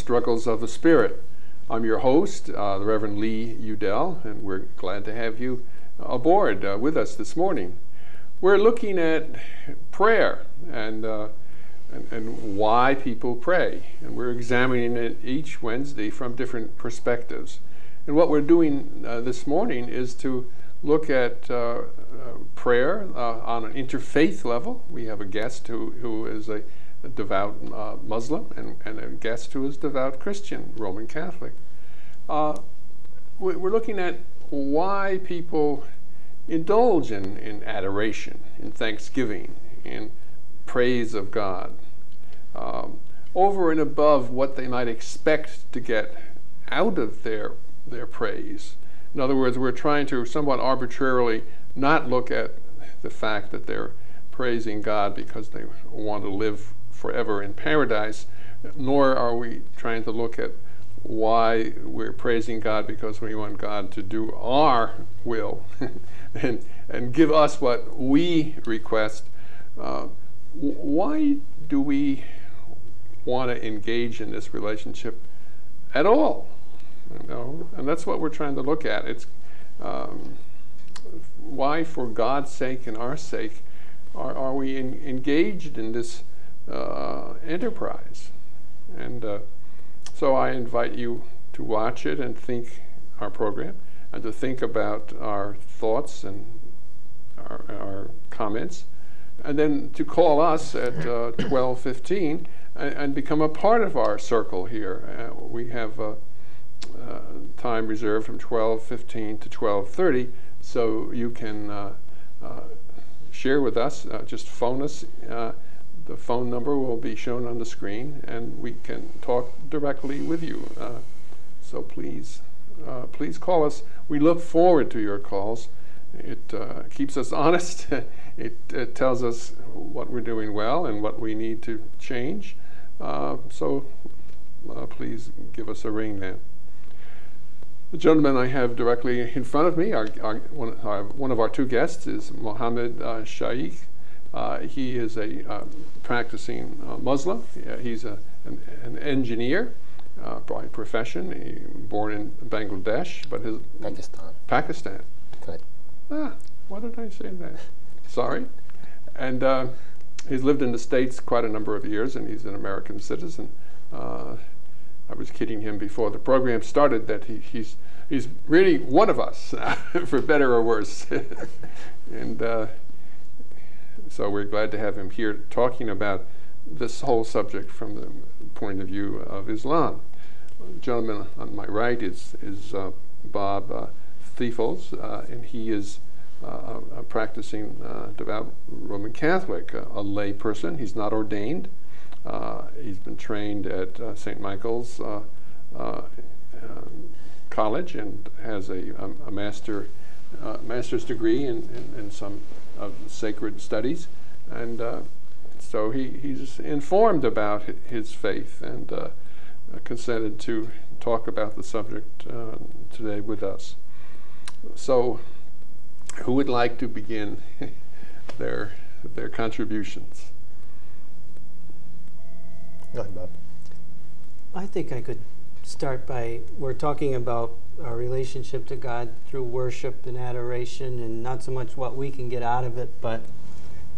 Struggles of the Spirit. I'm your host, the Reverend Leland Udell, and we're glad to have you aboard with us this morning. We're looking at prayer and why people pray, and we're examining it each Wednesday from different perspectives. And what we're doing this morning is to look at prayer on an interfaith level. We have a guest who is a devout Muslim and a guest who is devout Christian, Roman Catholic. We're looking at why people indulge in adoration, in thanksgiving, in praise of God, over and above what they might expect to get out of their praise. In other words, we're trying to somewhat arbitrarily not look at the fact that they're praising God because they want to live forever in paradise, nor are we trying to look at why we're praising God because we want God to do our will and give us what we request. Why do we want to engage in this relationship at all? You know? And that's what we're trying to look at. It's why, for God's sake and our sake, are we engaged in this enterprise? And so I invite you to watch it and think our program, and to think about our thoughts and our comments, and then to call us at 12:15 and become a part of our circle here. We have time reserved from 12:15 to 12:30, so you can share with us. Just phone us. The phone number will be shown on the screen, and we can talk directly with you. So please call us. We look forward to your calls. It keeps us honest. It tells us what we're doing well and what we need to change. So please give us a ring then. The gentleman I have directly in front of me, one of our two guests, is Mohammed Shaikh. He is a practicing Muslim. He's an engineer by profession. Born in Bangladesh, but his Pakistan. Good. Why did I say that? Sorry. And he's lived in the States quite a number of years, and he's an American citizen. I was kidding him before the program started that he's really one of us, for better or worse. And so we're glad to have him here talking about this whole subject from the point of view of Islam. The gentleman on my right is Bob Thiefels, and he is a practicing devout Roman Catholic, a lay person. He's not ordained. He's been trained at St. Michael's College and has a master's degree in some of sacred studies, and so he's informed about his faith and consented to talk about the subject today with us. So, who would like to begin their contributions? Go ahead, Bob. I think I could start by, we're talking about our relationship to God through worship and adoration, and not so much what we can get out of it, but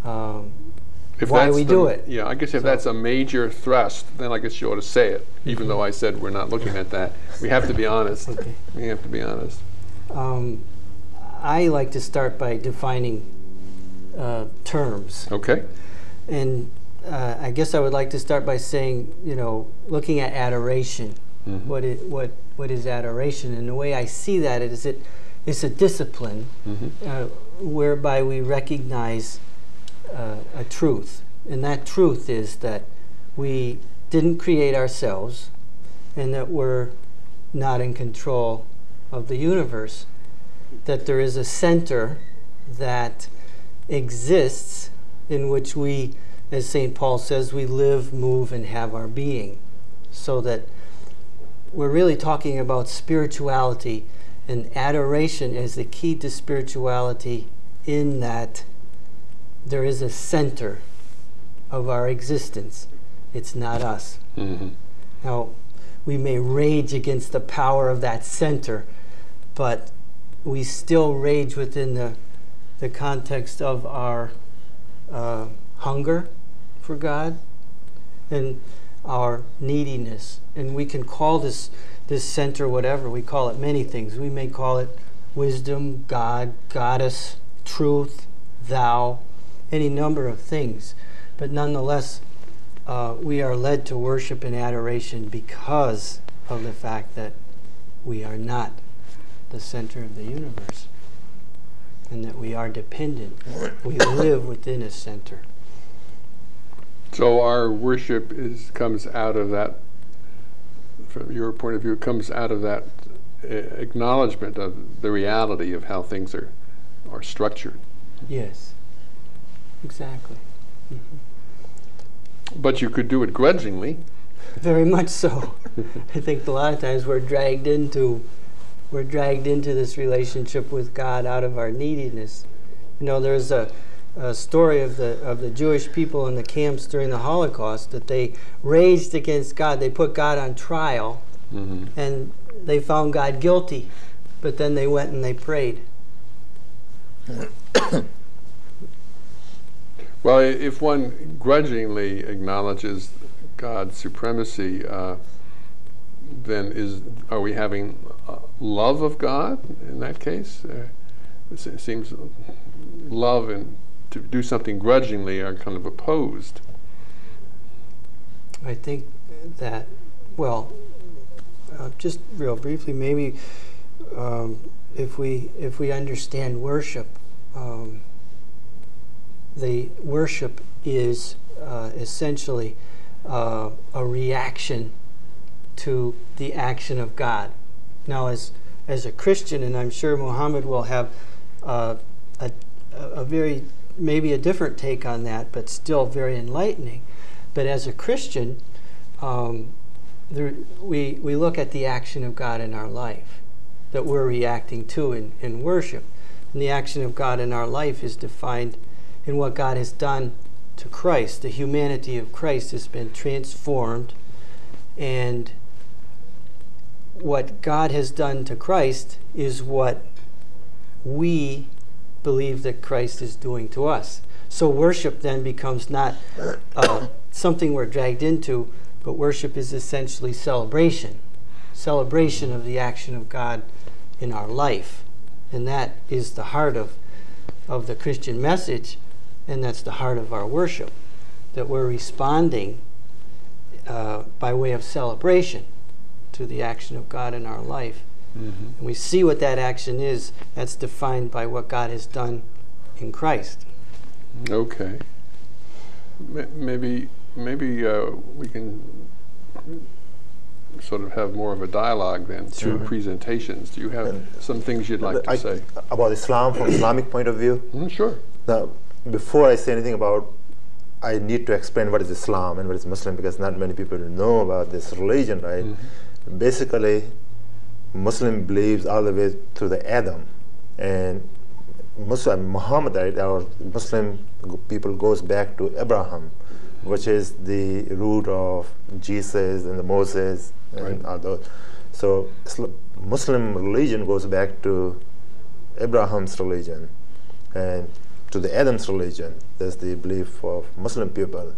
why we do it. Yeah, I guess if that's a major thrust, then I guess you ought to say it, even though I said we're not looking at that. We have to be honest. Okay. We have to be honest. I like to start by defining terms. Okay. And I guess I would like to start by saying, looking at adoration. Mm-hmm. What is adoration? And the way I see that is it's a discipline whereby we recognize a truth. And that truth is that we didn't create ourselves and that we're not in control of the universe. That there is a center that exists in which we, as St. Paul says, we live, move, and have our being. So that we're really talking about spirituality, and adoration is the key to spirituality in that there is a center of our existence. It's not us. Mm-hmm. Now, we may rage against the power of that center, but we still rage within the context of our hunger for God and our neediness. And we can call this center whatever. We call it many things. We may call it wisdom, God, goddess, truth, thou, any number of things. But nonetheless, we are led to worship and adoration because of the fact that we are not the center of the universe, and that we are dependent. We live within a center. So our worship comes out of that, from your point of view, comes out of that acknowledgement of the reality of how things are structured. Yes, exactly. Mm-hmm. But you could do it grudgingly. Very much so. I think a lot of times we're dragged into this relationship with God out of our neediness. You know, there's a story of the Jewish people in the camps during the Holocaust that they raged against God. They put God on trial, and they found God guilty, but then they went and they prayed. Well, if one grudgingly acknowledges God's supremacy, then are we having love of God in that case? It seems love and to do something grudgingly are kind of opposed. I think that, well, just real briefly, maybe if we understand worship, the worship is essentially a reaction to the action of God. Now, as a Christian, and I'm sure Mohammed will have a very, maybe a different take on that, but still very enlightening. But as a Christian, we look at the action of God in our life that we're reacting to in worship. And the action of God in our life is defined in what God has done to Christ. The humanity of Christ has been transformed, and what God has done to Christ is what we believe that Christ is doing to us. So worship then becomes not something we're dragged into, but worship is essentially celebration of the action of God in our life. And that is the heart of the Christian message, and that's the heart of our worship, that we're responding by way of celebration to the action of God in our life. And we see what that action is. That's defined by what God has done in Christ. Okay. Maybe we can sort of have more of a dialogue then through presentations. Do you have some things you'd like to say? About Islam from Islamic point of view? Sure. Now, before I say anything about, I need to explain what is Islam and what is Muslim, because not many people know about this religion, right? Basically, Muslim believes all the way to the Adam, and Muhammad, right, our Muslim people goes back to Abraham, which is the root of Jesus and the Moses and all those. So Muslim religion goes back to Abraham's religion and to the Adam's religion. That's the belief of Muslim people.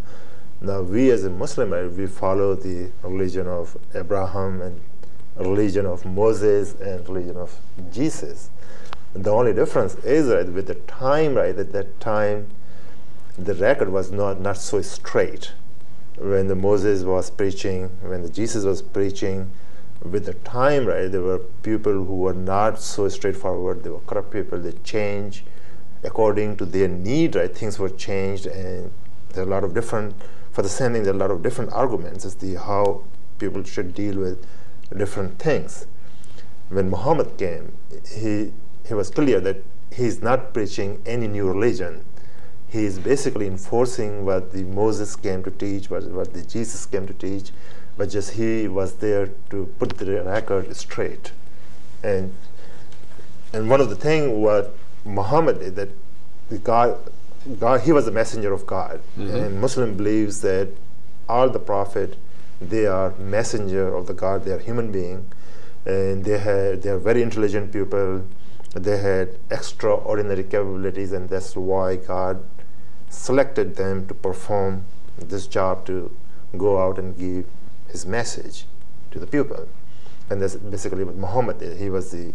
Now we as a Muslim, right, we follow the religion of Abraham and religion of Moses and religion of Jesus. The only difference is, right, with the time, right, at that time the record was not so straight. When the Moses was preaching, when the Jesus was preaching, with the time, right, there were people who were not so straightforward. They were corrupt people. They changed according to their need, right? Things were changed, and there are a lot of different, for the same thing, there are a lot of different arguments as to how people should deal with different things. When Muhammad came, he was clear that he's not preaching any new religion. He is basically enforcing what the Moses came to teach, what the Jesus came to teach, but just he was there to put the record straight. And one of the things what Muhammad did, that God, he was a messenger of God, and Muslim believes that all the prophet They are messenger of the God. They are human being, and they are very intelligent people. They had extraordinary capabilities, and that's why God selected them to perform this job, to go out and give his message to the people. And that's basically what Muhammad did. He was the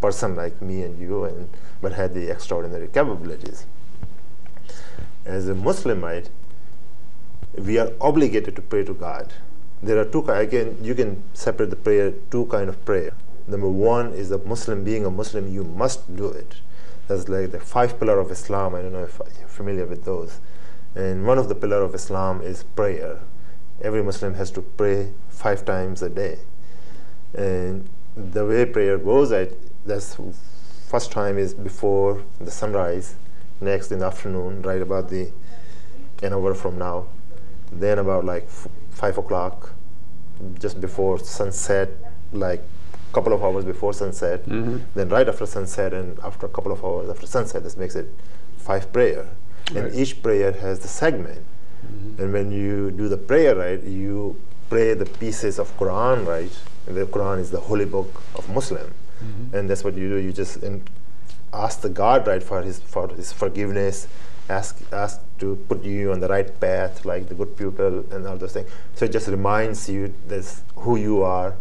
person like me and you, but had the extraordinary capabilities. As a Muslimite, we are obligated to pray to God. There are two kinds. You can separate the prayer, two kinds of prayer. Number one is a Muslim. Being a Muslim, you must do it. That's like the 5 pillars of Islam. I don't know if you're familiar with those. And one of the pillars of Islam is prayer. Every Muslim has to pray 5 times a day. And the way prayer goes, that's first time is before the sunrise, next in the afternoon, right about an hour from now. Then about like 5 o'clock, just before sunset, like a couple of hours before sunset. Then right after sunset and after a couple of hours after sunset. This makes it 5 prayer. Right. And each prayer has the segment. And when you do the prayer, right, you pray the pieces of Quran, right? And the Quran is the holy book of Muslim. And that's what you do. You just ask the God, right, for his forgiveness, ask to put you on the right path, like the good people and all those things. So it just reminds you this who you are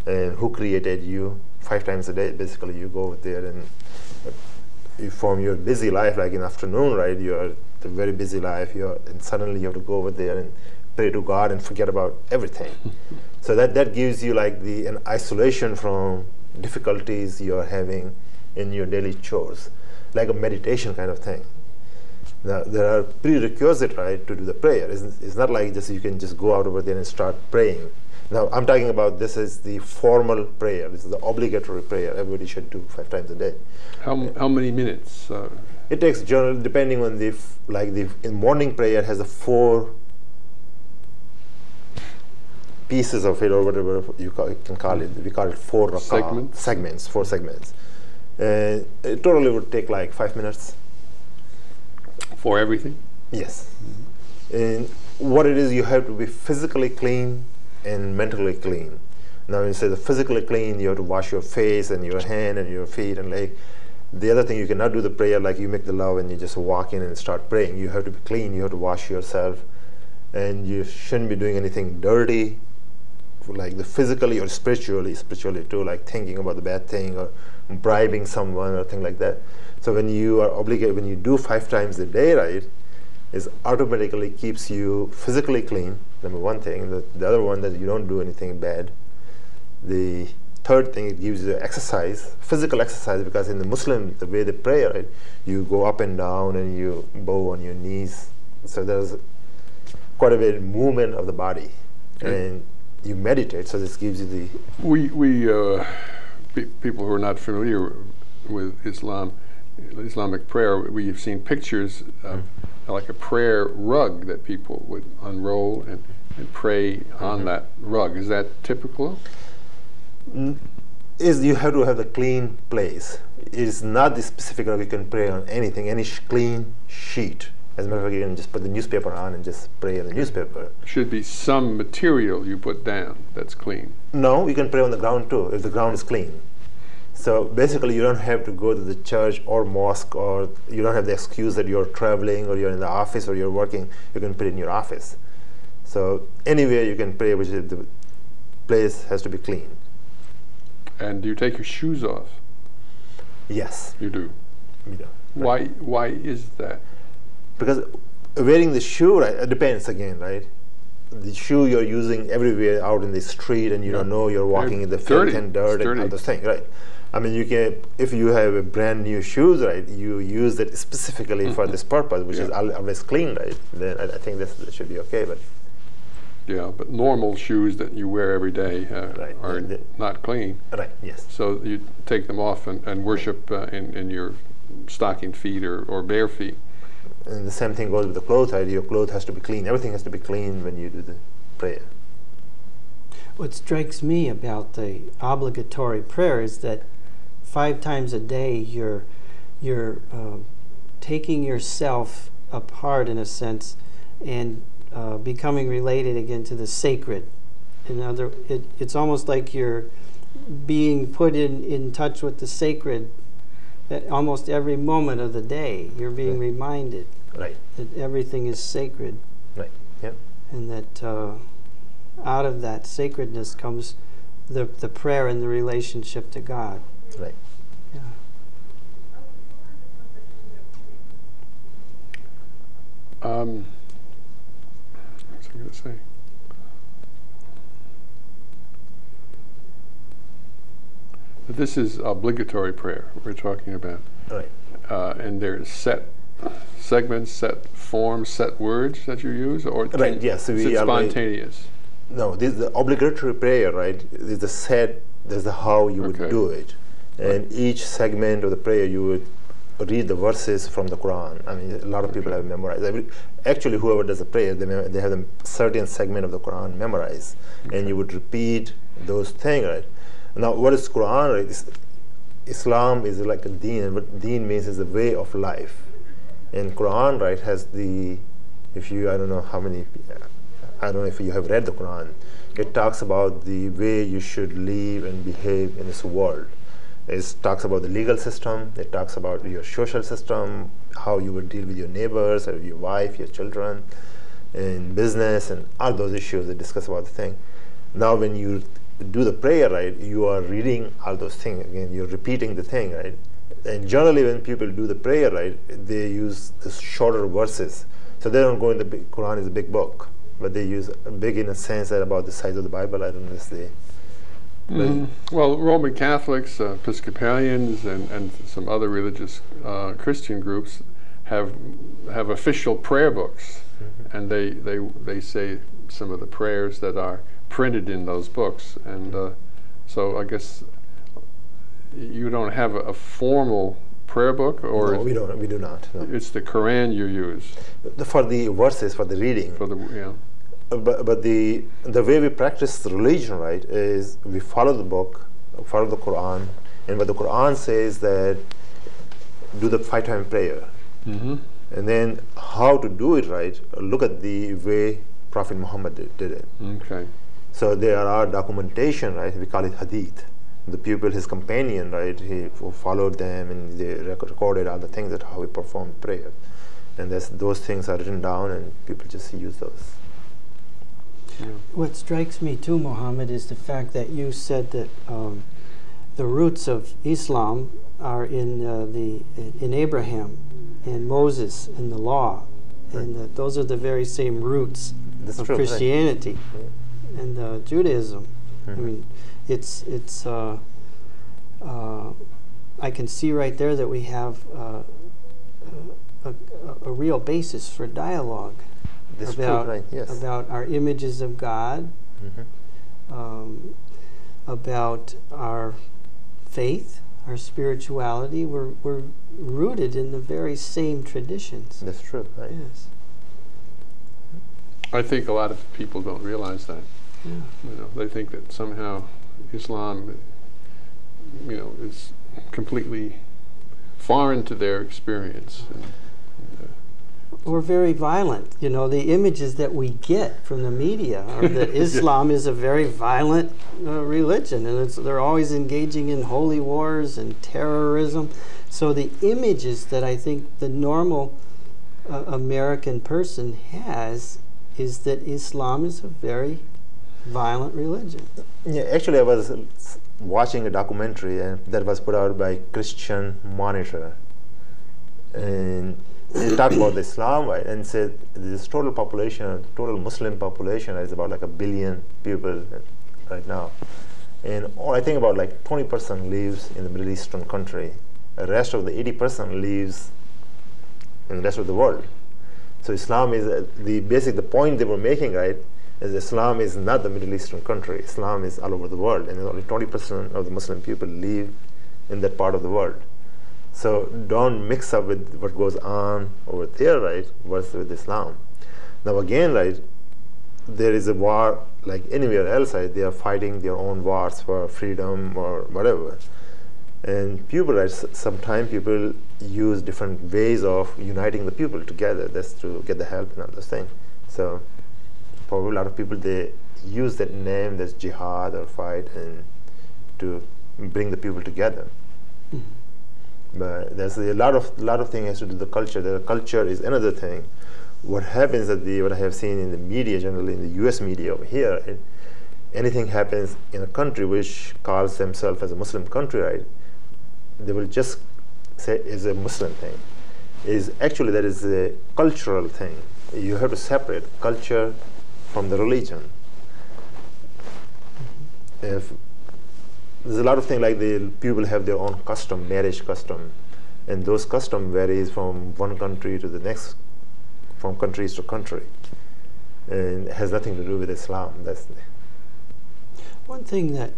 and who created you. 5 times a day, basically, you go there and you from your busy life, like in the afternoon, right, you're a very busy life, and suddenly you have to go over there and pray to God and forget about everything. So that gives you like an isolation from difficulties you're having in your daily chores, like a meditation kind of thing. Now, there are prerequisites, right, to do the prayer. It's not like just you can just go out over there and start praying. Now, I'm talking about this is the formal prayer. This is the obligatory prayer everybody should do 5 times a day. How many minutes? It takes generally, depending on in morning prayer has 4 pieces of it, or whatever you can call it. We call it 4 segments. 4 segments. It totally would take like 5 minutes. For everything? Yes. And what it is, you have to be physically clean and mentally clean. Now, when you say the physically clean, you have to wash your face and your hand and your feet and leg. The other thing, you cannot do the prayer like you make the love and you just walk in and start praying. You have to be clean. You have to wash yourself, and you shouldn't be doing anything dirty, like the physically or spiritually too, like thinking about the bad thing or bribing someone or thing like that. So when you are obligated, when you do 5 times a day, right, it automatically keeps you physically clean. Number one thing. The other one, that you don't do anything bad. The third thing, it gives you exercise, physical exercise, because in the Muslim, the way they pray, right, you go up and down and you bow on your knees. So there's quite a bit of movement of the body, and you meditate. So this gives you the. People who are not familiar with Islamic prayer, we've seen pictures of like a prayer rug that people would unroll and pray on that rug. Is that typical? Is you have to have a clean place. It's not the specific rug. You can pray on anything, any clean sheet. As a matter of fact, you can just put the newspaper on and just pray on the newspaper. Should be some material you put down that's clean. No, you can pray on the ground too, if the ground is clean. So basically, you don't have to go to the church or mosque, or you don't have the excuse that you're traveling or you're in the office or you're working. You can pray in your office. So anywhere you can pray, which is the place has to be clean. And do you take your shoes off? Yes. You do? We do. Right. Why is that? Because wearing the shoe, right, it depends again, right? The shoe you're using everywhere out in the street, and you don't know you're walking in the filth and dirt and all those things, right? I mean, you can, if you have a brand new shoes, right, you use it specifically for this purpose, which is always clean, right? Then I think that should be okay, but. Yeah, but normal shoes that you wear every day are not clean. Right, yes. So you take them off and worship in your stocking feet or bare feet. And the same thing goes with the clothes, right? Your clothes has to be clean. Everything has to be clean when you do the prayer. What strikes me about the obligatory prayer is that 5 times a day you're taking yourself apart in a sense and becoming related again to the sacred It's almost like you're being put in touch with the sacred at almost every moment of the day. You're being reminded that everything is sacred. Right. Yeah. And that out of that sacredness comes the prayer and the relationship to God. Right. Yeah. What was I going to say? This is obligatory prayer we're talking about. Right. And there's set segments, set forms, set words that you use, or Right, yes, is it spontaneous? No, this is the obligatory prayer, right? There's the set, there's the how you would do it. And each segment of the prayer you would read the verses from the Quran. I mean, a lot of people have memorized. Actually, whoever does the prayer, they have a certain segment of the Quran memorized. And you would repeat those things, right? Now, what is Quran, right? Islam is like a deen, and what deen means is the way of life. And Quran, right, has the, if you, I don't know if you have read the Quran, it talks about the way you should live and behave in this world. It talks about the legal system, it talks about your social system, how you would deal with your neighbors, or your wife, your children, in business, and all those issues that discuss about the thing. Now, when you do the prayer, right, you are reading all those things. Again, you're repeating the thing, right? And generally, when people do the prayer, right, they use the shorter verses. So they don't go in the big, Quran is a big book, but they use a big in a sense that about the size of the Bible. I don't know if they. Well, Roman Catholics, Episcopalians, and some other religious Christian groups have official prayer books, and they say some of the prayers that are printed in those books, and so I guess you don't have a formal prayer book, or no, we don't. We do not. No. It's the Quran you use for the verses, for the reading. For the But the way we practice the religion, right, is we follow the book, follow the Quran, and what the Quran says that do the 5-time prayer, and then how to do it right. Look at the way Prophet Muhammad did it. Okay. So there are documentation, right? We call it hadith. The pupil, his companion, right? He followed them, and they recorded all the things that how he performed prayer, and those things are written down, and people just use those. Yeah. What strikes me too, Mohammed, is the fact that you said that the roots of Islam are in Abraham and Moses and the law, and that those are the very same roots of Christianity and Judaism. I mean, it's I can see right there that we have a real basis for dialogue. About our images of God, about our faith, our spirituality. We're rooted in the very same traditions. That's true, right? Yes. I think a lot of people don't realize that. Yeah. You know, they think that somehow Islam, is completely foreign to their experience. We're very violent. The images that we get from the media are that Islam is a very violent religion, and they're always engaging in holy wars and terrorism. So the images that I think the normal American person has is that Islam is a very violent religion. Yeah, actually, I was watching a documentary that was put out by Christian Monitor, and they talk about Islam, right, and said this total population, Muslim population is about like 1 billion people right now, and I think about like 20% lives in the Middle Eastern country. The rest of the 80% lives in the rest of the world. So Islam is the point they were making, right, is Islam is not the Middle Eastern country. Islam is all over the world, and only 20% of the Muslim people live in that part of the world. So don't mix up with what goes on over there, right, versus with Islam. Now again, right, there is a war like anywhere else, right? They are fighting their own wars for freedom or whatever. And people, right, sometimes people use different ways of uniting the people together. That's to get the help and all those things. So probably a lot of people, they use that name, that's jihad or fight, and to bring the people together. But there's a lot of things has to do with the culture. The culture is another thing. What happens at what I have seen in the media, generally in the U.S. media over here, anything happens in a country which calls themselves as a Muslim country, right? They will just say it's a Muslim thing. Actually that is a cultural thing. You have to separate culture from the religion. If there's a lot of things like the people have their own custom, marriage custom, and those custom varies from one country to the next, from countries to country, and it has nothing to do with Islam. That's one thing that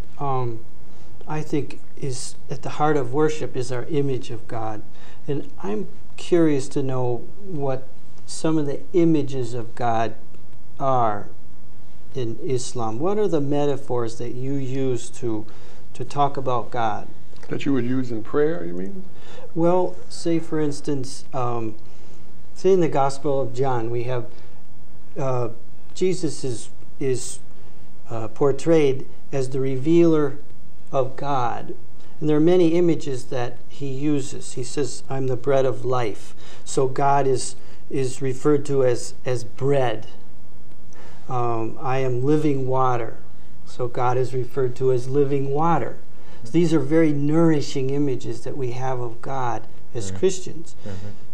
I think is at the heart of worship is our image of God, and I'm curious to know what some of the images of God are in Islam. What are the metaphors that you use to talk about God? That you would use in prayer, you mean? Well, say for instance, say in the Gospel of John, we have Jesus is portrayed as the revealer of God. And there are many images that he uses. He says, I'm the bread of life. So God is referred to as bread. I am living water. So God is referred to as living water. So these are very nourishing images that we have of God as Christians.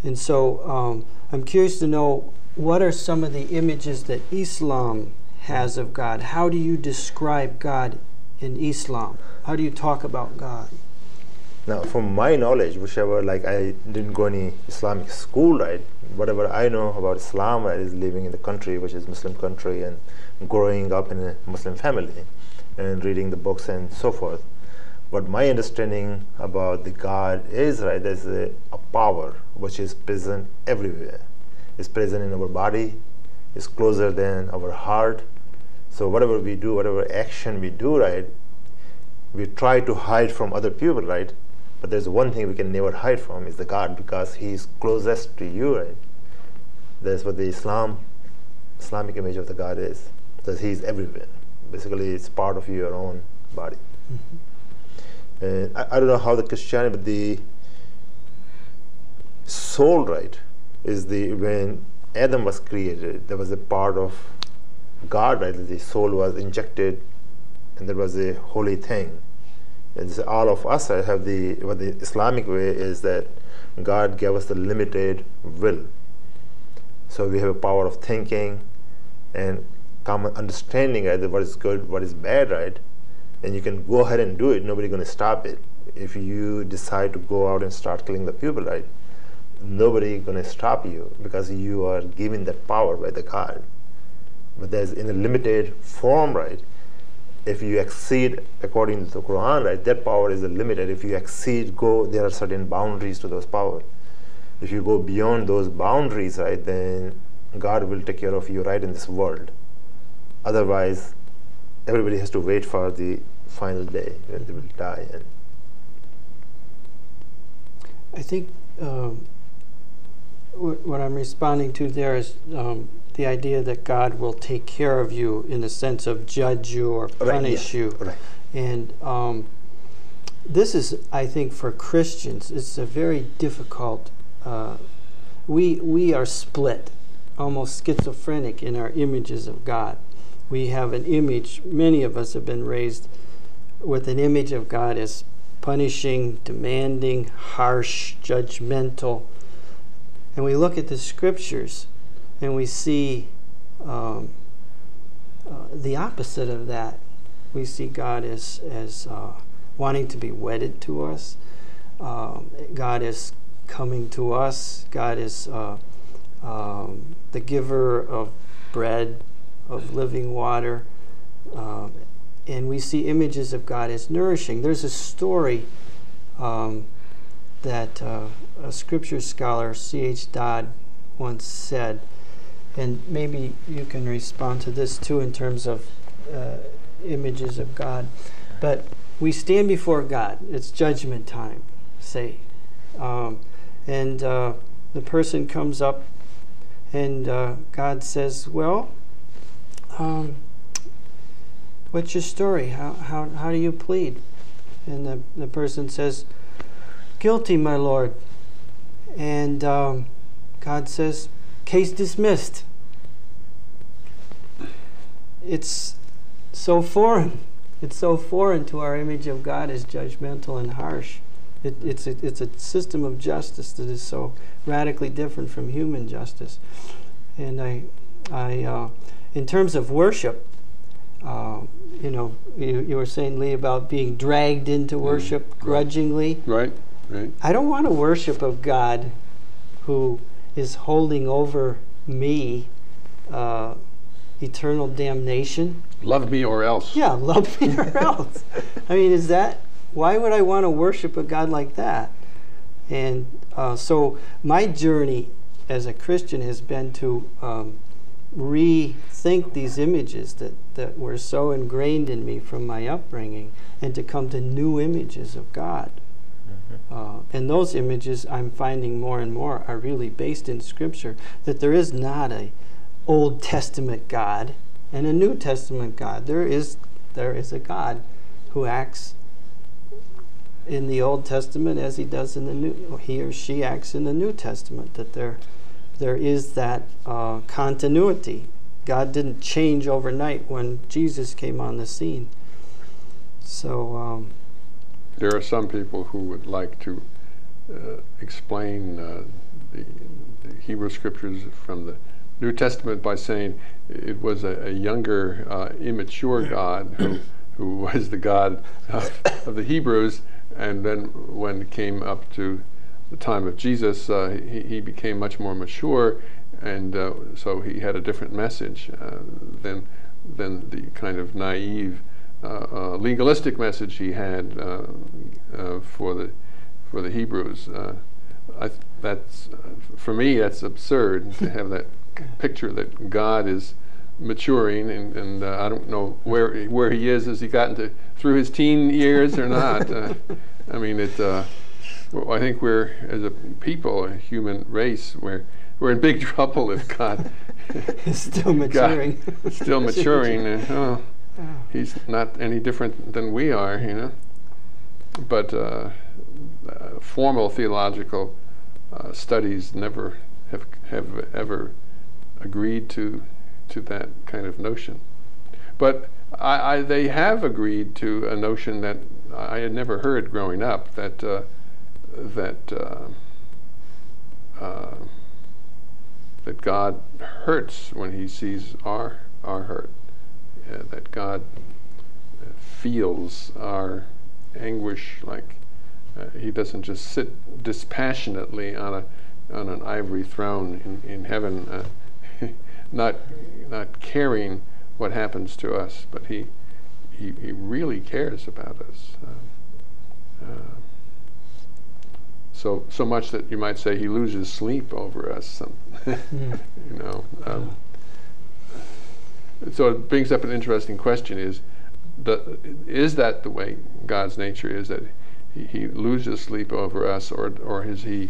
And so I'm curious to know, what are some of the images that Islam has of God? How do you describe God in Islam? How do you talk about God? Now, from my knowledge, whichever, like I didn't go any Islamic school, right? Whatever I know about Islam, right, is living in the country, which is Muslim country, and growing up in a Muslim family, and reading the books and so forth. What my understanding about the God is, right, there's a power which is present everywhere. It's present in our body. It's closer than our heart. So whatever we do, whatever action we do, right, we try to hide from other people, right? But there's one thing we can never hide from, is the God, because He's closest to you, right? That's what the Islamic image of the God is. That He's everywhere. Basically, it's part of your own body. And I don't know how the Christianity, but the soul, right, is when Adam was created, there was a part of God, right? The soul was injected, and there was a holy thing. And this, all of us have what the Islamic way is that God gave us the limited will. So we have a power of thinking and common understanding, right, what is good, what is bad, right? And you can go ahead and do it. Nobody's going to stop it. If you decide to go out and start killing the people, right, nobody's going to stop you, because you are given that power by the God. But there's in a limited form, right? If you exceed according to the Quran, right, that power is limited. If you exceed, there are certain boundaries to those powers. If you go beyond those boundaries, right, then God will take care of you right in this world. Otherwise, everybody has to wait for the final day when they will die. And I think what I'm responding to there is the idea that God will take care of you in the sense of judge you or punish you. Right. And this is, I think, for Christians, it's a very difficult, we are split, almost schizophrenic in our images of God. We have an image, many of us have been raised with an image of God as punishing, demanding, harsh, judgmental. And we look at the scriptures and we see the opposite of that. We see God as wanting to be wedded to us. God is coming to us. God is the giver of bread, of living water. And we see images of God as nourishing. There's a story that a scripture scholar, C.H. Dodd, once said, and maybe you can respond to this too in terms of images of God. But we stand before God. It's judgment time, say. And the person comes up and God says, well, what's your story? How do you plead? And the person says, guilty, my Lord. And God says, case dismissed. It's so foreign. It's so foreign to our image of God as judgmental and harsh. It's a system of justice that is so radically different from human justice. And I in terms of worship, you were saying, Lee, about being dragged into worship grudgingly. Right. I don't want a worship of God who is holding over me eternal damnation. Love me or else. Yeah, love me or else. I mean, why would I want to worship a God like that? And so my journey as a Christian has been to rethink these images that were so ingrained in me from my upbringing, and to come to new images of God. And those images, I'm finding more and more, are really based in Scripture, that there is not a Old Testament God and a New Testament God. There is a God who acts in the Old Testament as he does in the New. He or she acts in the New Testament. That there is that continuity. God didn't change overnight when Jesus came on the scene. So there are some people who would like to explain the Hebrew Scriptures from the New Testament by saying it was a younger, immature God who was the God of the Hebrews, and then when it came up to the time of Jesus, he became much more mature, and so he had a different message than the kind of naive, legalistic message he had for the Hebrews. That's for me, that's absurd to have that picture that God is maturing, and I don't know where he is. Has he gotten through his teen years or not? I mean, I think we're, as a people, a human race, we're in big trouble if God is still maturing. Still maturing. And, he's not any different than we are, But formal theological studies never have ever agreed to that kind of notion. But they have agreed to a notion that I had never heard growing up, that God hurts when he sees our hurt, that God feels our anguish, like he doesn't just sit dispassionately on an ivory throne in heaven, not caring what happens to us, but he really cares about us. So much that you might say he loses sleep over us. So it brings up an interesting question: is that the way God's nature is, that he loses sleep over us, or is he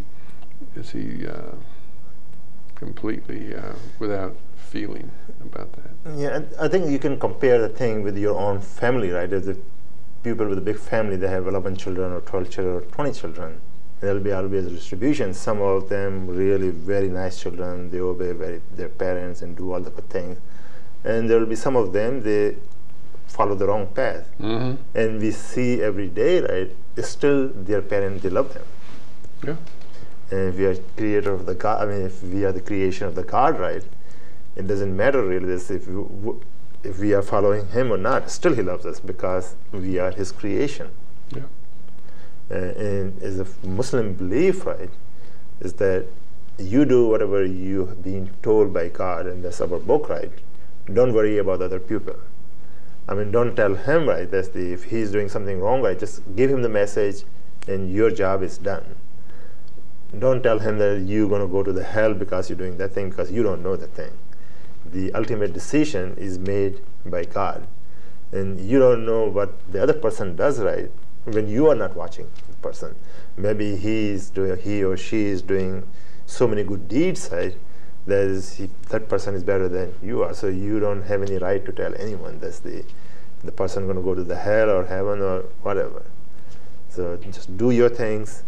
completely without feeling about that? Yeah, I think you can compare the thing with your own family, right? There's the people with a big family, they have 11 children or 12 children or 20 children. There'll be always a distribution. Some of them really very nice children, they obey their parents and do all the good things. And there will be some of them, they follow the wrong path. Mm-hmm. And we see every day, right, still their parents, they love them. Yeah. And if we are creator of the God, if we are the creation of the God, right, it doesn't matter really this if we are following him or not, still he loves us because we are his creation. Yeah. And as a Muslim belief, right, is that you do whatever you have been told by God, and that's our book, right? Don't worry about other people. Don't tell him, right, if he's doing something wrong, right, just give him the message and your job is done. Don't tell him that you're going to go to the hell because you're doing that thing, because you don't know the thing. The ultimate decision is made by God. And you don't know what the other person does, right, when you are not watching the person. Maybe he or she is doing so many good deeds, right, that person is better than you are. So you don't have any right to tell anyone. That's the the person going to go to the hell or heaven or whatever. So just do your things.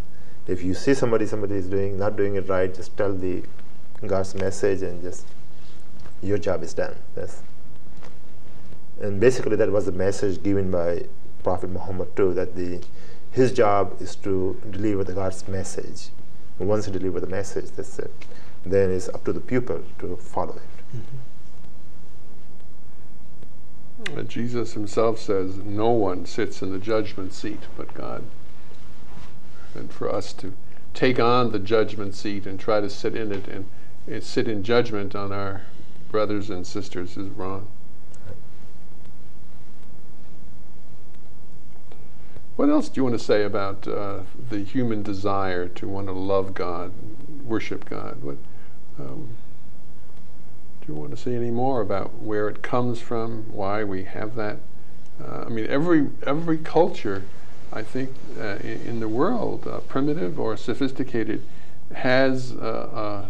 If you see somebody is not doing it right, just tell the God's message, and just your job is done. And basically that was the message given by Prophet Muhammad too, that his job is to deliver the God's message. Once you deliver the message, that's it. Then it's up to the pupil to follow it. Mm-hmm. Jesus himself says, no one sits in the judgment seat but God. And for us to take on the judgment seat and try to sit in it and sit in judgment on our brothers and sisters is wrong. What else do you want to say about the human desire to want to love God, worship God? What do you want to say any more about where it comes from, why we have that? I mean, every culture, I think, in the world, primitive or sophisticated, has a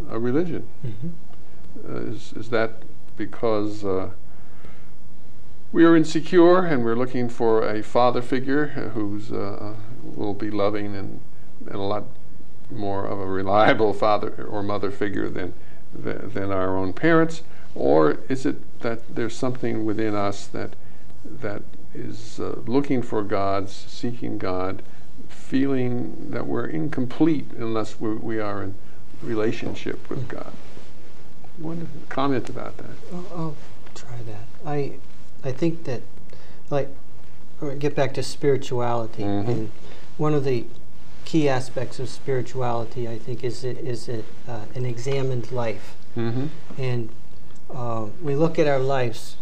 religion. Mm-hmm. Is that because we are insecure and we're looking for a father figure who's will be loving and a lot more of a reliable father or mother figure than our own parents? Or is it that there's something within us that is looking for God, seeking God, feeling that we're incomplete unless we are in relationship with God? Want to comment about that? I'll try that. I think that, like, get back to spirituality. Mm-hmm. And one of the key aspects of spirituality, I think, is an examined life. Mm-hmm. And we look at our lives.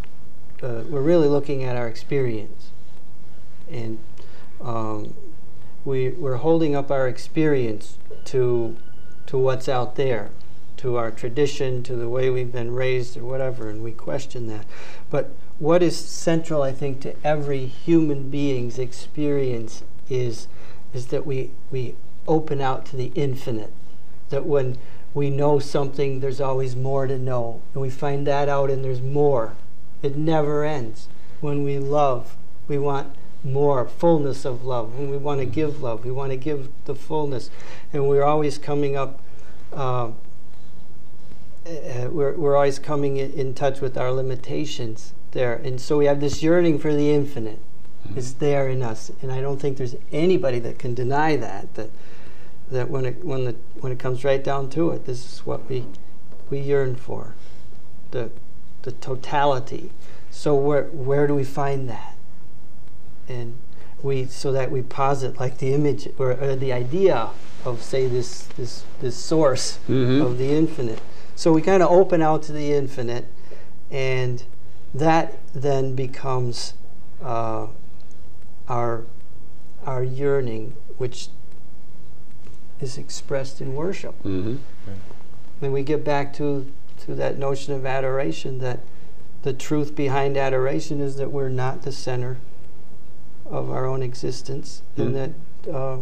We're really looking at our experience, and we're holding up our experience to what's out there, to our tradition, to the way we've been raised or whatever, and we question that. But what is central, I think, to every human being's experience is that we open out to the infinite. That when we know something, there's always more to know. And we find that out, and there's more. It never ends. When we love, we want more, fullness of love. When we want to give love, we want to give the fullness. And we're always coming up, we're always coming in touch with our limitations there. And so we have this yearning for the infinite. Mm-hmm. It's there in us. And I don't think there's anybody that can deny that when it comes right down to it, this is what we yearn for. The totality. So where do we find that? And so that we posit like the image or the idea of, say, this source mm-hmm. of the infinite. So we kind of open out to the infinite, and that then becomes our yearning, which is expressed in worship. Mm-hmm. When we get back to that notion of adoration, that the truth behind adoration is that we're not the center of our own existence, and that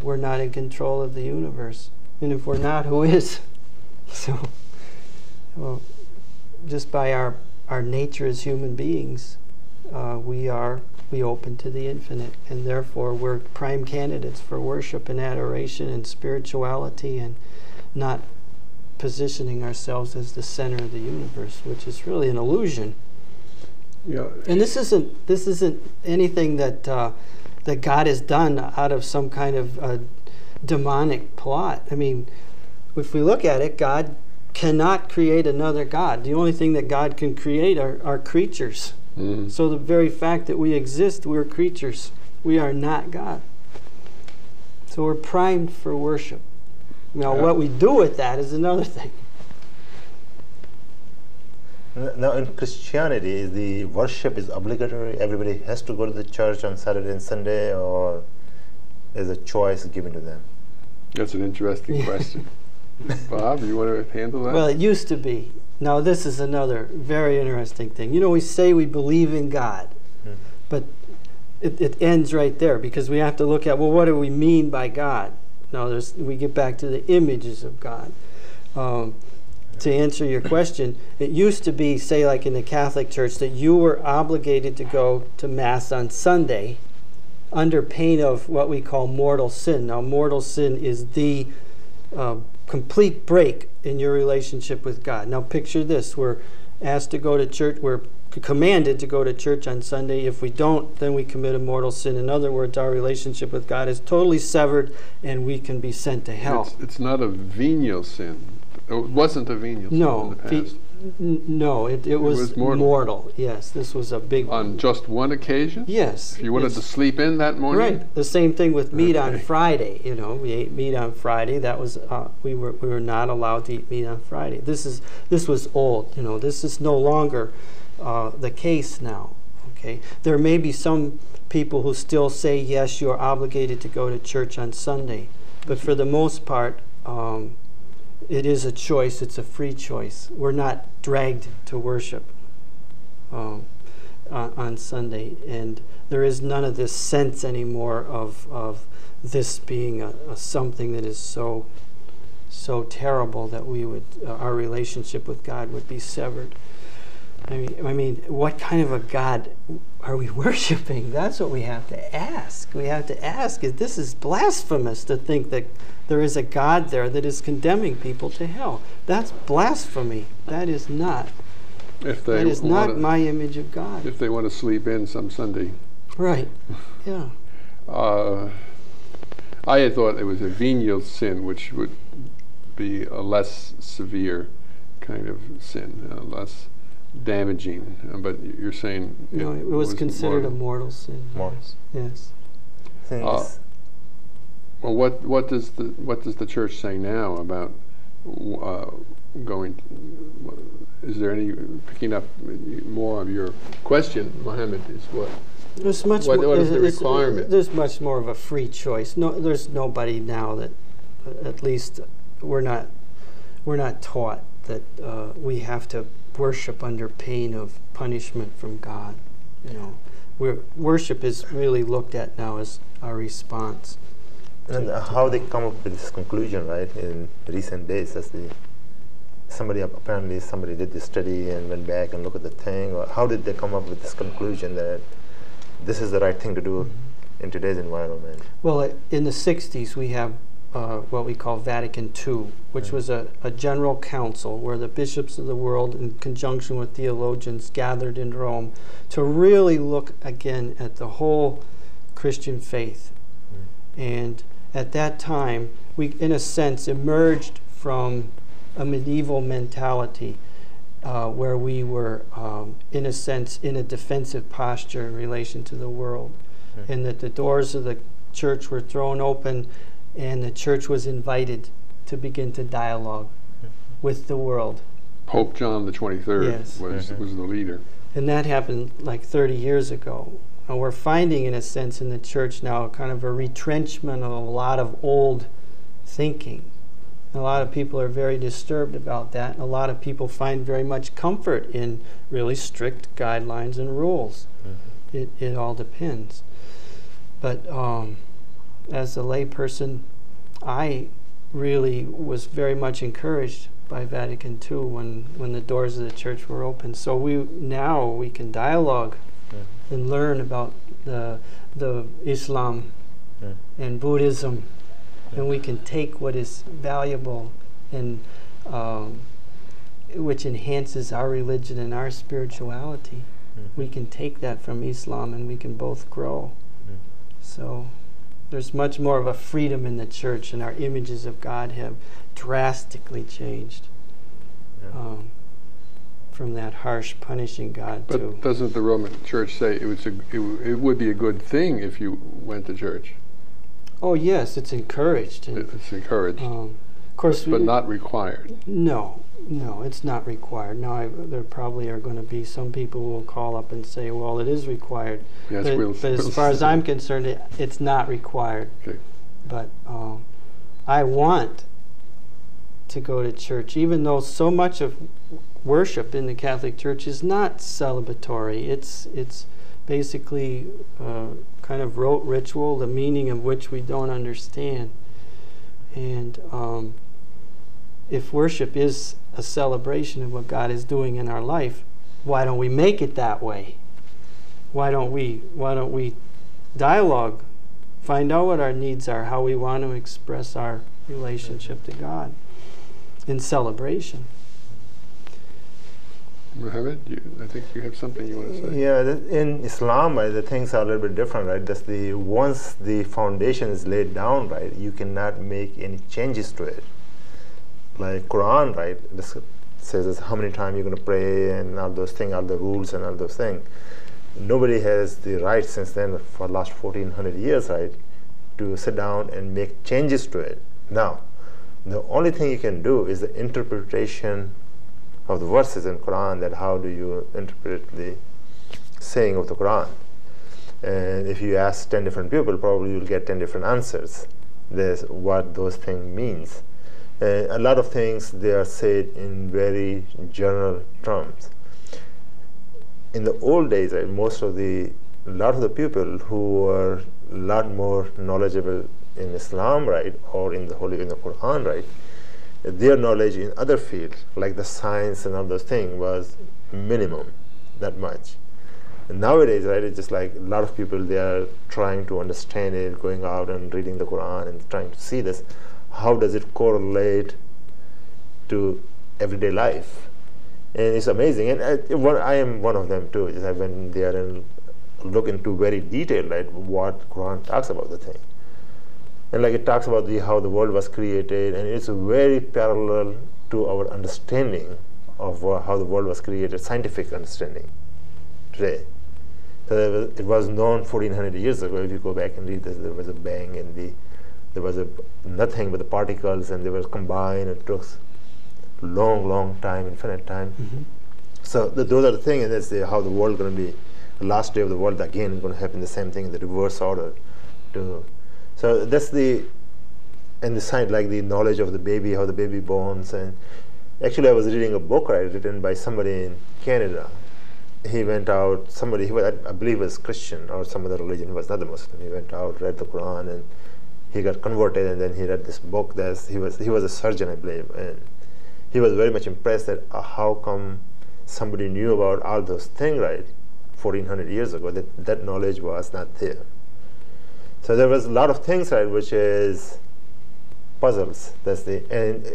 we're not in control of the universe. And if we're not, who is? So, just by our nature as human beings, we open to the infinite, and therefore we're prime candidates for worship and adoration and spirituality, and not positioning ourselves as the center of the universe, which is really an illusion. Yeah. And this isn't anything that God has done out of some kind of demonic plot. I mean, if we look at it, God cannot create another God. The only thing that God can create are creatures. Mm-hmm. So the very fact that we exist, we're creatures. We are not God. So we're primed for worship. Now, what we do with that is another thing. Now, in Christianity, the worship is obligatory. Everybody has to go to the church on Saturday and Sunday, or is a choice given to them? That's an interesting question. Bob, you want to handle that? Well, it used to be. Now, this is another very interesting thing. You know, we say we believe in God, but it ends right there, because we have to look at, well, what do we mean by God? Now, we get back to the images of God. to answer your question, it used to be, say, like in the Catholic Church, that you were obligated to go to Mass on Sunday under pain of what we call mortal sin. Now, mortal sin is the complete break in your relationship with God. Now, picture this. We're asked to go to church. We're commanded to go to church on Sunday. If we don't, then we commit a mortal sin. In other words, our relationship with God is totally severed, and we can be sent to hell. It's not a venial sin. It wasn't a venial sin in the past. No, it was mortal. Yes, this was a big one. On just one occasion? Yes. If you wanted to sleep in that morning? Right. The same thing with meat on Friday. You know, we ate meat on Friday. That was we were not allowed to eat meat on Friday. This was old. You know, this is no longer the case now. Okay. There may be some people who still say, yes, you're obligated to go to church on Sunday, but for the most part, it is a choice. It's a free choice. We're not dragged to worship on Sunday, and there is none of this sense anymore of this being a something that is so terrible that we would our relationship with God would be severed. I mean, what kind of a God are we worshiping? That's what we have to ask. We have to ask, this is blasphemous to think that there is a God there that is condemning people to hell. That's blasphemy. That is not. That is not my image of God. If they want to sleep in some Sunday. Right. Yeah. I had thought it was a venial sin, which would be a less severe kind of sin, less damaging. But you're saying no, it was considered a mortal sin. Mortal. Yes. Well, what does the church say now about going? Is there any picking up more of your question, Mohammed? Is what? There's much what more, is the requirement? There's much more of a free choice. No, there's nobody now that, at least, we're not taught that we have to worship under pain of punishment from God. You know, worship is really looked at now as our response. And how they come up with this conclusion, right? In recent days, as somebody did this study and went back and looked at the thing. Or how did they come up with this conclusion that this is the right thing to do in today's environment? Well, in the 60s, we have what we call Vatican II, which was a general council where the bishops of the world, in conjunction with theologians, gathered in Rome to really look again at the whole Christian faith. And at that time, we, in a sense, emerged from a medieval mentality where we were, in a sense, in a defensive posture in relation to the world, and that the doors of the church were thrown open and the church was invited to begin to dialogue with the world. Pope John the 23rd yes. was the leader. And that happened like 30 years ago. And we're finding, in a sense, in the church now kind of a retrenchment of a lot of old thinking. A lot of people are very disturbed about that. And a lot of people find very much comfort in really strict guidelines and rules. It all depends. But as a layperson, I really was very much encouraged by Vatican II when the doors of the church were open. So now we can dialogue and learn about the Islam and Buddhism, and we can take what is valuable and which enhances our religion and our spirituality. We can take that from Islam and we can both grow. So there's much more of a freedom in the church, and our images of God have drastically changed from that harsh, punishing God to... But doesn't the Roman Church say it would be a good thing if you went to church? Oh, yes, it's encouraged. It's encouraged. Of course, but not required. No, it's not required. Now, there probably are going to be some people who will call up and say, well, it is required. Yes, but as far as I'm concerned, it's not required. Okay. But I want to go to church, even though so much of worship in the Catholic Church is not celebratory. It's basically kind of rote ritual, the meaning of which we don't understand. And if worship is a celebration of what God is doing in our life, why don't we make it that way? Why don't we dialogue, find out what our needs are, how we want to express our relationship to God in celebration? Mohammed, I think you have something you want to say. Yeah, in Islam, right, the things are a little bit different, right? That's once the foundation is laid down, right, you cannot make any changes to it. Like Quran, right, this says how many times you're going to pray and all those things, all the rules and all those things. Nobody has the right since then, for the last 1400 years, right, to sit down and make changes to it. Now, the only thing you can do is the interpretation of the verses in Quran, that how do you interpret the saying of the Quran. And if you ask 10 different people, probably you'll get 10 different answers. There's what those things means. A lot of things, they are said in very general terms. In the old days, right, a lot of the people who were a lot more knowledgeable in Islam, right, or in the Quran, right, their knowledge in other fields, like the science and all those things, was minimum, that much. And nowadays, right, it's just like a lot of people, they are trying to understand it, going out and reading the Quran and trying to see this. How does it correlate to everyday life? And it's amazing. And I am one of them too. I went there and look into very detailed, right, what Quran talks about the thing. And like it talks about how the world was created, and it's very parallel to our understanding of how the world was created, scientific understanding today. So it was known 1400 years ago. If you go back and read this, there was a bang, and there was nothing but the particles, and they were combined. It took long time, infinite time. Mm-hmm. So those are the things, and that's how the world going to be. The last day of the world again is going to happen the same thing in the reverse order. So that's the side, like the knowledge of the baby, how the baby borns. And actually, I was reading a book, right, written by somebody in Canada. He went out, I believe was Christian or some other religion. He was not a Muslim. He went out, read the Quran, and he got converted. And then he read this book. He was a surgeon, I believe, and he was very much impressed that how come somebody knew about all those things, right, 1400 years ago. That knowledge was not there. So there was a lot of things, right, which is puzzles. And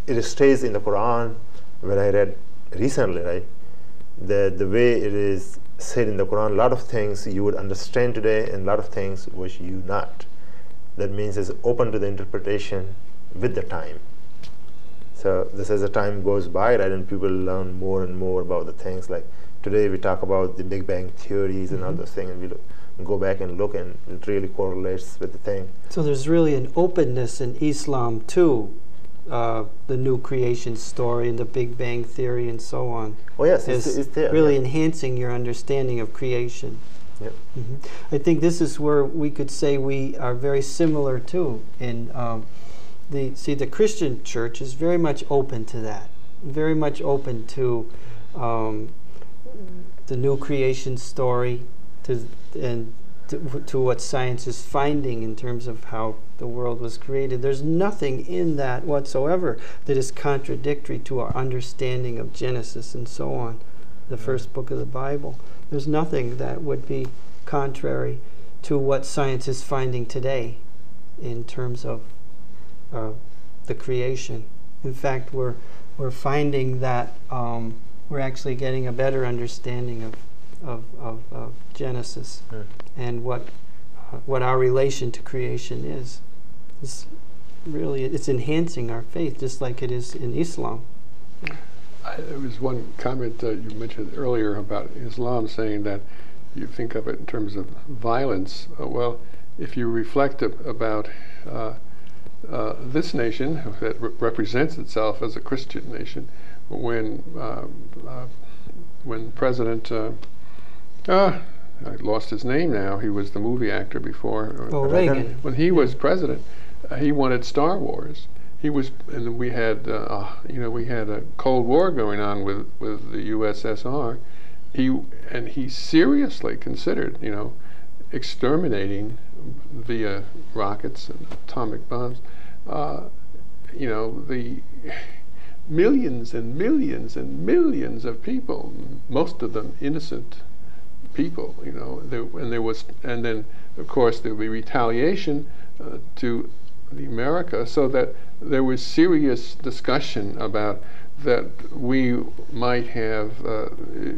it stays in the Quran. When I read recently, right, the way it is said in the Quran, a lot of things you would understand today, and a lot of things which you not. That means it's open to the interpretation with the time. So this as the time goes by, right, and people learn more and more about the things. Like today we talk about the Big Bang theories and all those things, and we go back and look, and it really correlates with the thing. So there's really an openness in Islam to the new creation story and the Big Bang theory and so on. Oh yes, it's there. Really enhancing your understanding of creation. Yep. Mm-hmm. I think this is where we could say we are very similar too. In the Christian church is very much open to that, very much open to the new creation story, to what science is finding in terms of how the world was created. There's nothing in that whatsoever that is contradictory to our understanding of Genesis and so on, the first book of the Bible. There's nothing that would be contrary to what science is finding today in terms of the creation. In fact, we're finding that we're actually getting a better understanding of Genesis and what our relation to creation is. It's enhancing our faith, just like it is in Islam. There was one comment you mentioned earlier about Islam, saying that you think of it in terms of violence. Well, if you reflect about this nation that represents itself as a Christian nation, when President I lost his name now. He was the movie actor before. Reagan. When he was president, he wanted Star Wars. And we had a Cold War going on with the USSR. He seriously considered, exterminating via rockets and atomic bombs. millions and millions and millions of people, most of them innocent people, you know. And then of course there would be retaliation to America, so that there was serious discussion about that we might have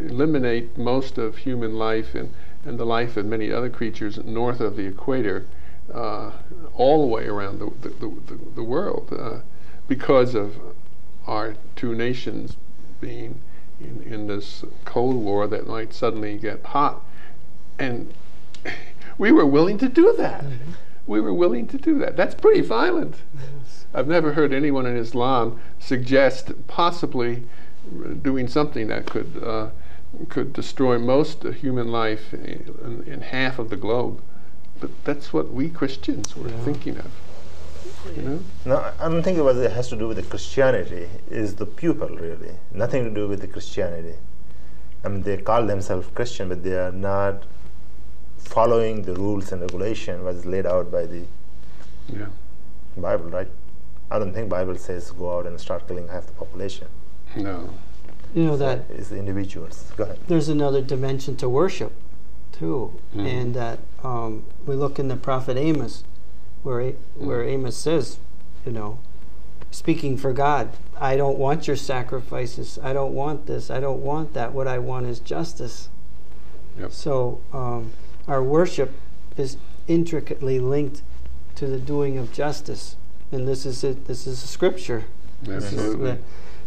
eliminate most of human life and the life of many other creatures north of the equator, all the way around the world, because of our two nations being in this Cold War that might suddenly get hot. And we were willing to do that. Mm-hmm. We were willing to do that. That's pretty violent. Yes. I've never heard anyone in Islam suggest possibly doing something that could destroy most human life in half of the globe. But that's what we Christians were thinking of. You know? No, I don't think it has to do with the Christianity. It's the people, really. Nothing to do with the Christianity. I mean, they call themselves Christian, but they are not following the rules and regulation was laid out by the Bible, right? I don't think Bible says go out and start killing half the population. No. You know, that it's the individuals. Go ahead. There's another dimension to worship, too. Mm-hmm. And that we look in the prophet Amos, where Amos says, you know, speaking for God, I don't want your sacrifices. I don't want this. I don't want that. What I want is justice. Yep. So our worship is intricately linked to the doing of justice, and this is it. This is a scripture. Absolutely.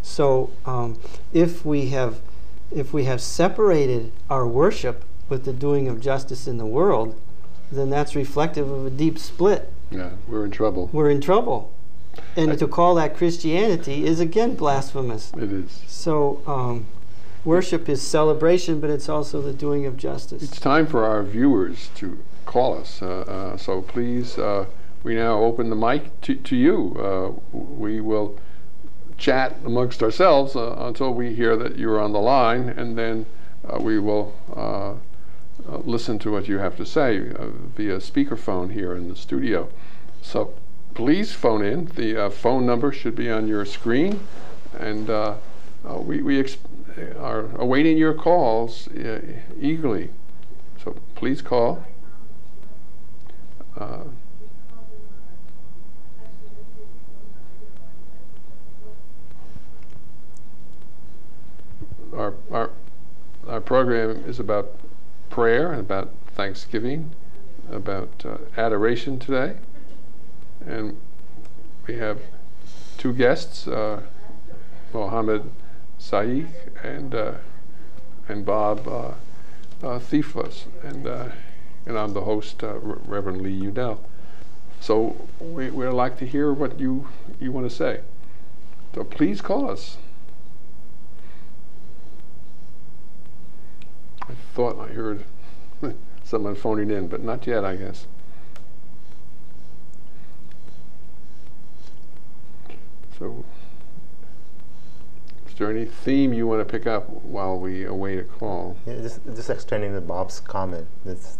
So if we have separated our worship with the doing of justice in the world, then that's reflective of a deep split. Yeah, we're in trouble. We're in trouble. And to call that Christianity is again blasphemous. It is. So worship is celebration, but it's also the doing of justice. It's time for our viewers to call us. So please, we now open the mic to you. We will chat amongst ourselves until we hear that you're on the line, and then we will listen to what you have to say via speakerphone here in the studio. So please phone in. The phone number should be on your screen, and we are awaiting your calls eagerly. So please call. Our program is about prayer and about thanksgiving, about adoration today, and we have two guests, Mohammed Shaikh and Bob Thiefus, and I'm the host, Reverend Leland Udell. So we'd like to hear what you want to say. So please call us. I thought I heard someone phoning in, but not yet, I guess. So, is there any theme you want to pick up while we await a call? Yeah, just extending the Bob's comment. That's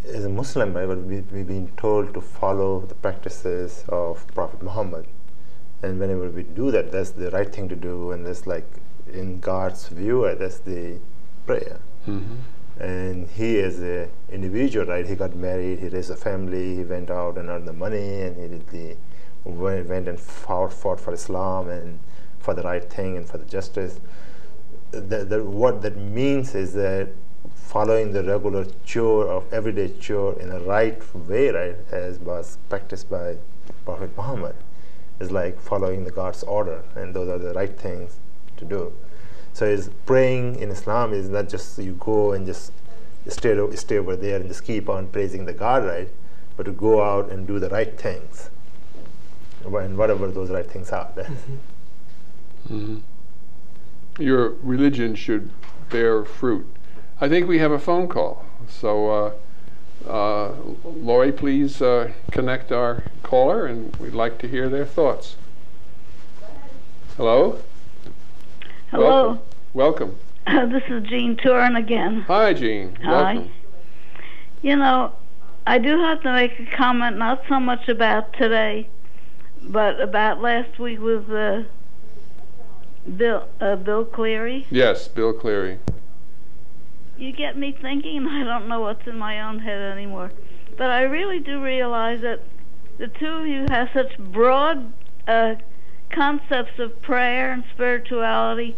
as a Muslim, right, we've been told to follow the practices of Prophet Muhammad, and whenever we do that, that's the right thing to do, and that's like in God's view, that's the prayer. Mm-hmm. And he, as an individual, right, he got married, he raised a family, he went out and earned the money, and he went and fought for Islam and for the right thing and for the justice. What that means is that following the regular chore of everyday chore in a right way, right, as was practiced by Prophet Muhammad, is like following the God's order, and those are the right things to do. So is praying in Islam is not just you go and just stay over there and just keep on praising the God, right? But to go out and do the right things, and whatever those right things are. Mm-hmm. Mm-hmm. Your religion should bear fruit. I think we have a phone call. So, Lori, please connect our caller, and we'd like to hear their thoughts. Hello? Hello. Welcome. This is Jean Turin again. Hi, Jean. Hi. Welcome. You know, I do have to make a comment, not so much about today, but about last week with Bill Cleary. Yes, Bill Cleary. You get me thinking, and I don't know what's in my own head anymore. But I really do realize that the two of you have such broad concepts of prayer and spirituality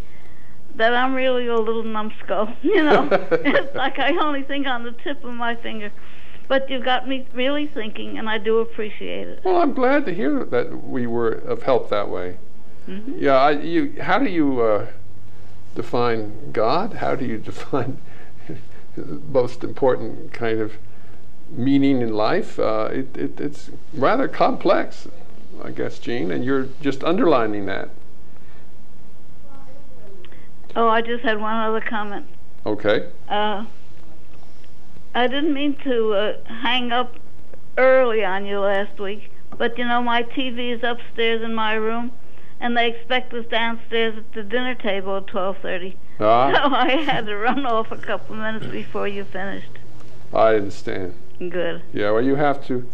that I'm really a little numbskull, you know. It's like I only think on the tip of my finger. But you've got me really thinking, and I do appreciate it. Well, I'm glad to hear that we were of help that way. Mm-hmm. Yeah, how do you define God? How do you define the most important kind of meaning in life? It's rather complex, I guess, Jean, and you're just underlining that. Oh, I just had one other comment. Okay. I didn't mean to hang up early on you last week, but you know, my TV is upstairs in my room, and they expect us downstairs at the dinner table at 12:30. So I had to run off a couple of minutes before you finished. I understand. Good. Yeah, well, you have to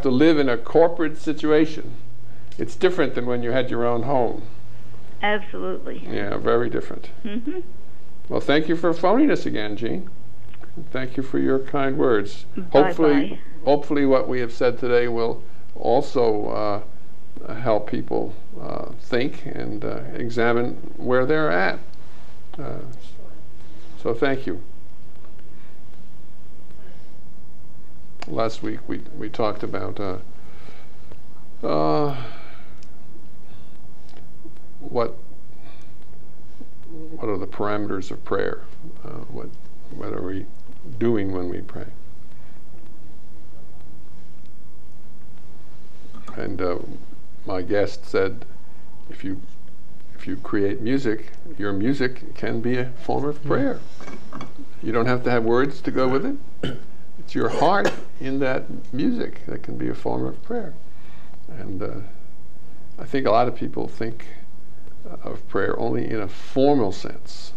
live in a corporate situation. It's different than when you had your own home. Absolutely. Yeah, very different. Mm-hmm. Well, thank you for phoning us again, Jean. Thank you for your kind words. Bye-bye. Hopefully what we have said today will also help people think and examine where they're at. So thank you. Last week we talked about what are the parameters of prayer? What are we doing when we pray? And my guest said, if you create music, your music can be a form of prayer. You don't have to have words to go with it. It's your heart in that music that can be a form of prayer. And I think a lot of people think of prayer only in a formal sense.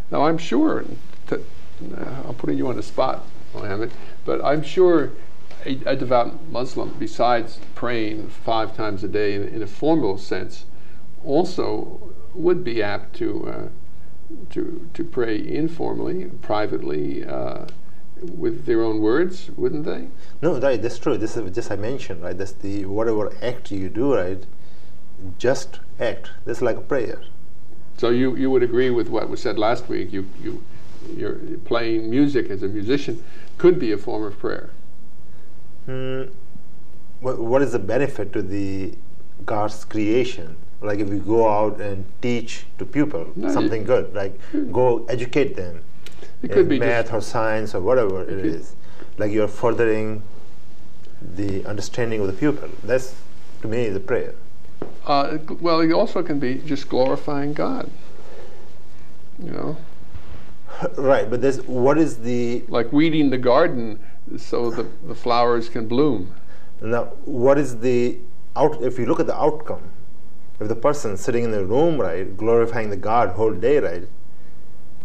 Now, I'm sure I'm putting you on the spot, Mohammed, but I'm sure a devout Muslim, besides praying 5 times a day in a formal sense, also would be apt to pray informally, privately, with their own words, wouldn't they? No, right, that's true. This is just I mentioned, right? That's the whatever act you do, right? Just act. That's like a prayer. So you would agree with what was said last week. You're playing music as a musician could be a form of prayer. What is the benefit to the God's creation? Like if we go out and teach to people something good, like go educate them. It could be math or science or whatever it is. Like you're furthering the understanding of the pupil. That's, to me, the prayer. Well, it also can be just glorifying God. You know? Right, but what is the... Like weeding the garden so the flowers can bloom. Now, what is the... if you look at the outcome, if the person sitting in the room, right, glorifying the God whole day, right,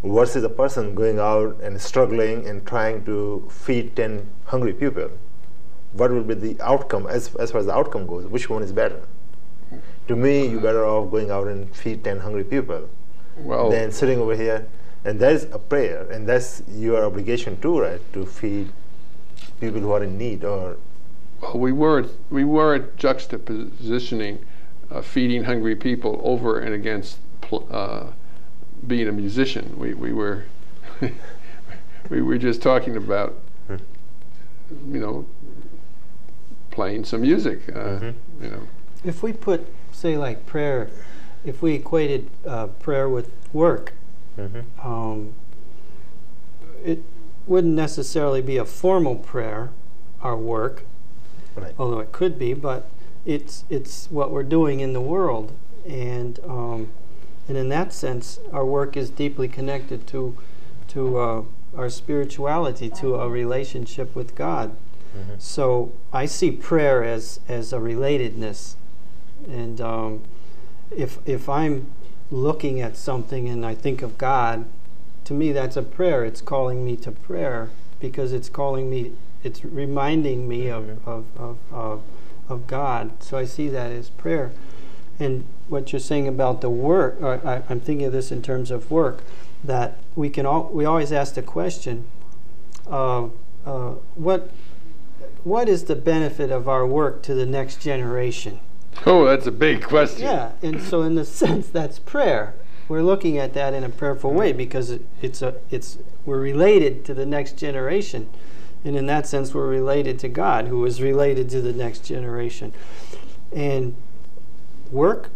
versus a person going out and struggling and trying to feed 10 hungry people, what will be the outcome as far as the outcome goes? Which one is better? To me, you're better off going out and feed 10 hungry people than sitting over here. And that is a prayer, and that's your obligation too, right? To feed people who are in need. Or well, we were juxtapositioning feeding hungry people over and against being a musician. We were we were just talking about playing some music. If we put, say, like prayer, if we equated prayer with work, it wouldn't necessarily be a formal prayer, our work, right, although it could be, but it's what we're doing in the world, and in that sense, our work is deeply connected to our spirituality, to a relationship with God. So I see prayer as a relatedness, and if I'm looking at something and I think of God, to me that's a prayer. It's calling me to prayer because it's calling me, it's reminding me of God. So I see that as prayer. And what you're saying about the work, or I'm thinking of this in terms of work, that we always ask the question, what is the benefit of our work to the next generation? Oh, that's a big question. Yeah, and so in a sense, that's prayer. We're looking at that in a prayerful way because we're related to the next generation, and in that sense, we're related to God, who is related to the next generation. And work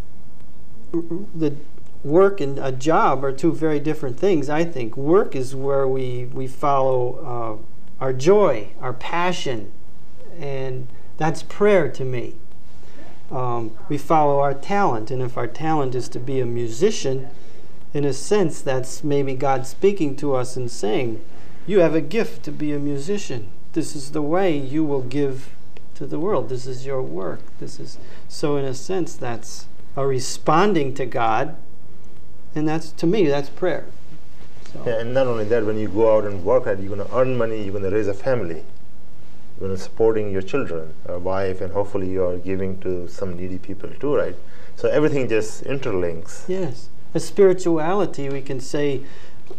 and a job are two very different things. I think work is where we follow our joy, our passion, and that's prayer to me. We follow our talent, and if our talent is to be a musician, in a sense, that's maybe God speaking to us and saying, you have a gift to be a musician. This is the way you will give to the world. This is your work. So in a sense, that's a responding to God, and that's, to me, that's prayer. So. Yeah, and not only that, when you go out and work, you're going to earn money, you're going to raise a family. You're going to supporting your children, a wife, and hopefully you are giving to some needy people too, right? So everything just interlinks. Yes. A spirituality, we can say,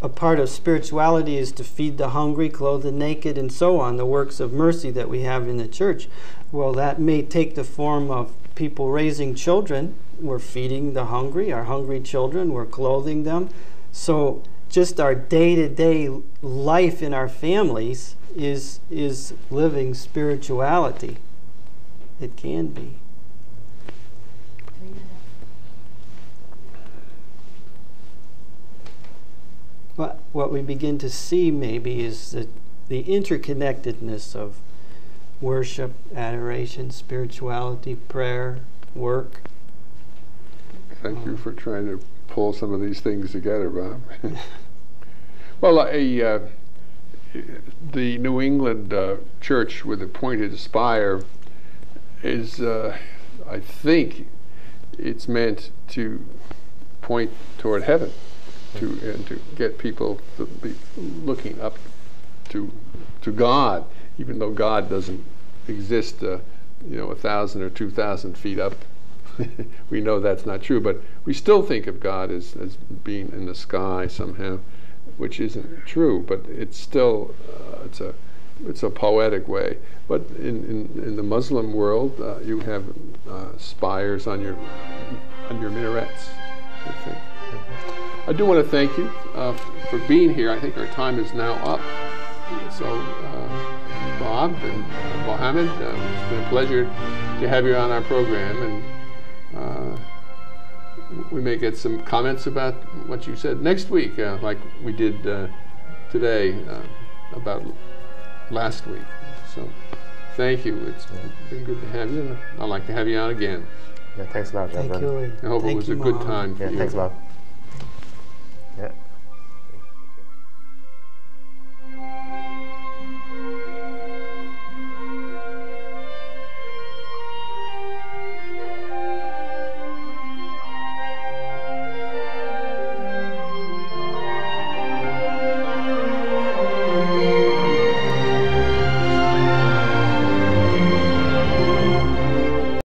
a part of spirituality is to feed the hungry, clothe the naked, and so on, the works of mercy that we have in the church. Well, that may take the form of people raising children. We're feeding the hungry, our hungry children, we're clothing them. So just our day-to-day life in our families is living spirituality. It can be. What we begin to see maybe is the interconnectedness of worship, adoration, spirituality, prayer, work. Thank you for trying to pull some of these things together, Bob. Well, the New England church with a pointed spire is, I think, it's meant to point toward heaven, and to get people to be looking up to God, even though God doesn't exist, 1,000 or 2,000 feet up. We know that's not true, but we still think of God as being in the sky somehow, which isn't true. But it's still it's a poetic way. But in the Muslim world, you have spires on your minarets, I think. I do want to thank you for being here. I think our time is now up. So, Bob and Mohammed, it's been a pleasure to have you on our program, and we may get some comments about what you said next week, like we did today about last week. So, thank you. It's been good to have you, and I'd like to have you on again. Yeah, thanks a lot, Reverend. Thank you. I hope it was a good time for you. Thanks a lot. Yeah.